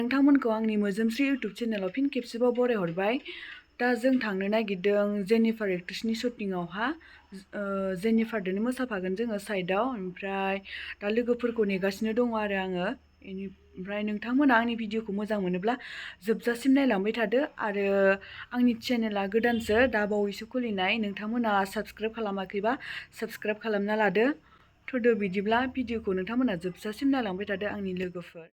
नोंथांमोनखौ आंनि मोजोमस्रि इउटुब चेनेलाव फिन खेबसेबाव बरायहरबाय। दा जों थांनो नागिरदों जेनिफार एक्ट्रेसनि शुटिंआवहा। जेनिफारदोनो मोसाफागोन जोङो साइडआव। ओमफ्राय दा लोगोफोरखौ नेगासिनो दङ आरो आङो। ओमफ्राय नोंथांमोना आंनि भिडिअखौ मोजां मोनोब्ला जोबजासिम नायलांबाय थादो। आरो आंनि चेनेला गोदानसो, दा बावैसो खुलिनाय। नोंथांमोना साबस्क्राइब खालामाखैबा साबस्क्राइब खालामना लादो। थ'दो बिदिब्ला भिडिअखौ नोंथांमोना जोबजासिम नायलांबाय थादो आंनि लोगोफोर।